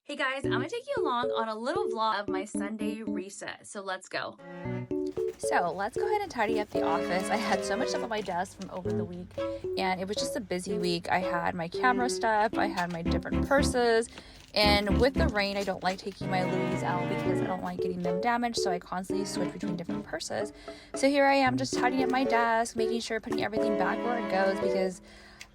Hey guys, I'm gonna take you along on a little vlog of my Sunday reset. So let's go. So let's go ahead and tidy up the office. I had so much stuff on my desk from over the week and it was just a busy week. I had my camera stuff, I had my different purses, and with the rain I don't like taking my Louis out because I don't like getting them damaged, so I constantly switch between different purses. So here I am just tidying up my desk, making sure putting everything back where it goes because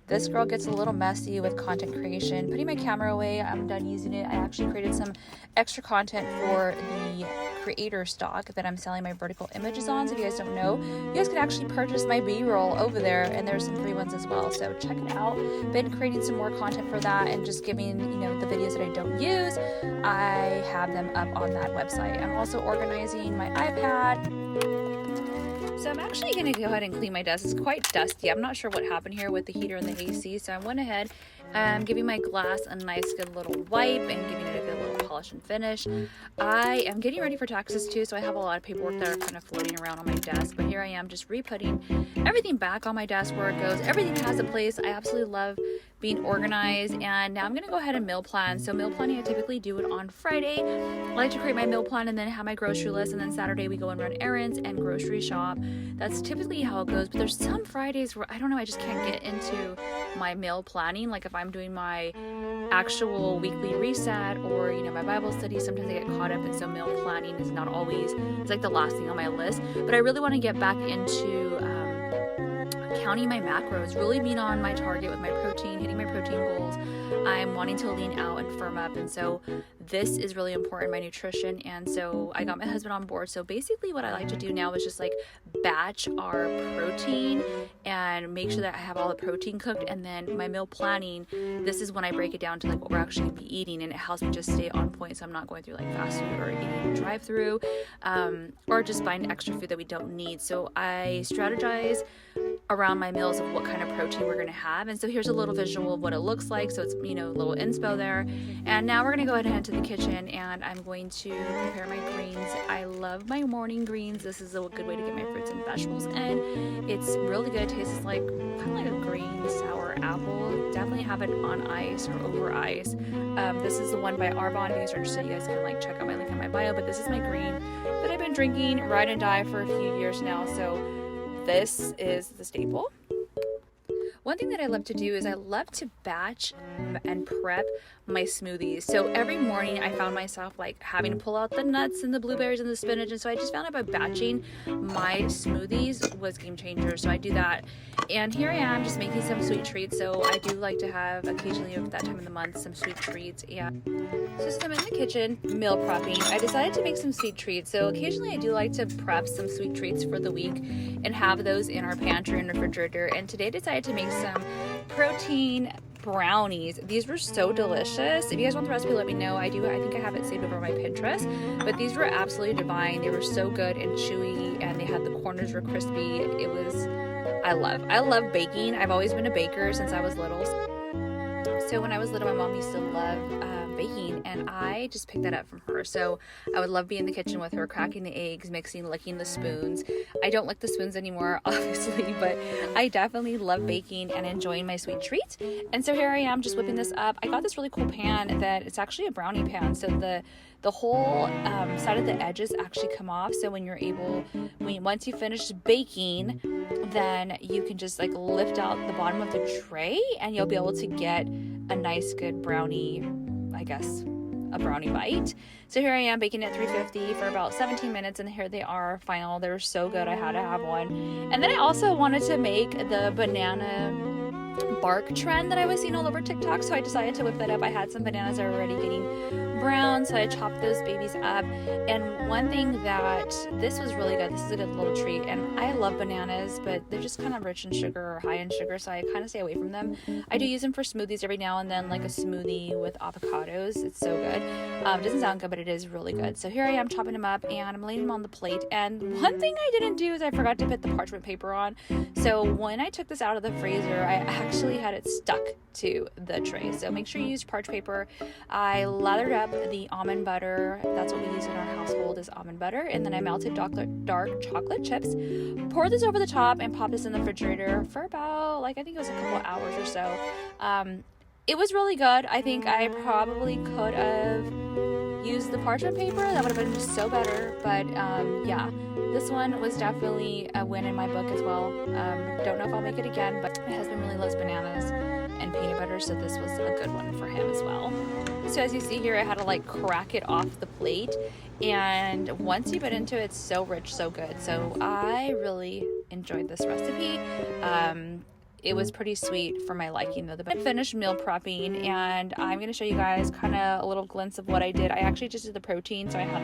this girl gets a little messy with content creation. Putting my camera away, I'm done using it. I actually created some extra content for the creator stock that I'm selling my vertical images on. So if you guys don't know, you guys can actually purchase my B-roll over there, and there's some free ones as well. So check it out. Been creating some more content for that and just giving, the videos that I don't use, I have them up on that website. I'm also organizing my iPad. So I'm actually going to go ahead and clean my desk. It's quite dusty. I'm not sure what happened here with the heater and the AC. So I went ahead and giving my glass a nice good little wipe and giving it a good little polish and finish. I am getting ready for taxes too, so I have a lot of paperwork that are kind of floating around on my desk. But here I am just re-putting everything back on my desk where it goes. Everything has a place. I absolutely love being organized, and now I'm going to go ahead and meal plan. So meal planning, I typically do it on Friday. I like to create my meal plan and then have my grocery list, and then Saturday we go and run errands and grocery shop. That's typically how it goes, but there's some Fridays where I don't know, I just can't get into my meal planning. Like if I'm doing my actual weekly reset or my Bible study, sometimes I get caught up, and so meal planning is not always, it's like the last thing on my list. But I really want to get back into counting my macros, really being on my target with my protein, hitting my protein goals. I'm wanting to lean out and firm up, and so this is really important, my nutrition. And so I got my husband on board. So basically what I like to do now is just like batch our protein and make sure that I have all the protein cooked, and then my meal planning, this is when I break it down to like what we're actually gonna be eating, and it helps me just stay on point, so I'm not going through like fast food or eating drive through or just buying extra food that we don't need. So I strategize around my meals of what kind of protein we're going to have. And so here's a little visual of what it looks like. So it's, a little inspo there. And now we're going to go ahead and head to the kitchen, and I'm going to prepare my greens. I love my morning greens. This is a good way to get my fruits and vegetables in. It's really good. It tastes like kind of like a green sour apple. Definitely have it on ice or over ice. This is the one by Arbonne. If you guys are interested, you guys can check out my link in my bio. But this is my green that I've been drinking ride and die for a few years now. So this is the staple. One thing that I love to do is I love to batch and prep my smoothies. So every morning I found myself having to pull out the nuts and the blueberries and the spinach, and so I just found out by batching my smoothies was game changer. So I do that, and here I am just making some sweet treats. So I do like to have occasionally at that time of the month some sweet treats. And so since I'm in the kitchen meal prepping, I decided to make some sweet treats. So occasionally I do like to prep some sweet treats for the week and have those in our pantry and refrigerator. And today I decided to make some protein brownies. These were so delicious. If you guys want the recipe, let me know. I think I have it saved over on my Pinterest, but these were absolutely divine. They were so good and chewy, and they had the corners were crispy. It was, I love baking. I've always been a baker since I was little. So when I was little, my mom used to love baking, and I just picked that up from her. So I would love being in the kitchen with her, cracking the eggs, mixing, licking the spoons. I don't lick the spoons anymore, obviously, but I definitely love baking and enjoying my sweet treats. And so here I am just whipping this up. I got this really cool pan that it's actually a brownie pan. So the whole side of the edges actually come off. So when once you finish baking, then you can just lift out the bottom of the tray, and you'll be able to get a nice good brownie, I guess, a brownie bite. So here I am baking at 350 for about 17 minutes, and here they are final. They were so good, I had to have one. And then I also wanted to make the banana bark trend that I was seeing all over TikTok, so I decided to whip that up. I had some bananas that were already getting brown, so I chopped those babies up. And one thing that this was really good, this is a good little treat, and I love bananas, but they're just kind of rich in sugar or high in sugar, so I kind of stay away from them. I do use them for smoothies every now and then, like a smoothie with avocados. It's so good. It doesn't sound good, but it is really good. So here I am chopping them up, and I'm laying them on the plate. And one thing I didn't do is I forgot to put the parchment paper on. So when I took this out of the freezer, I actually had it stuck to the tray. So make sure you use parchment paper. I lathered up the almond butter. That's what we use in our household, is almond butter. And then I melted dark chocolate chips. Pour this over the top and pop this in the refrigerator for about, I think it was a couple hours or so. It was really good. I think I probably could have used the parchment paper. That would have been so better. But yeah, this one was definitely a win in my book as well. Don't know if I'll make it again, but my husband really loves bananas and peanut butter, so this was a good one for him as well. So as you see here, I had to like crack it off the plate, and once you bit into it, it's so rich, so good. So I really enjoyed this recipe. It was pretty sweet for my liking though. I finished meal prepping, and I'm going to show you guys kind of a little glimpse of what I did. I actually just did the protein, so I had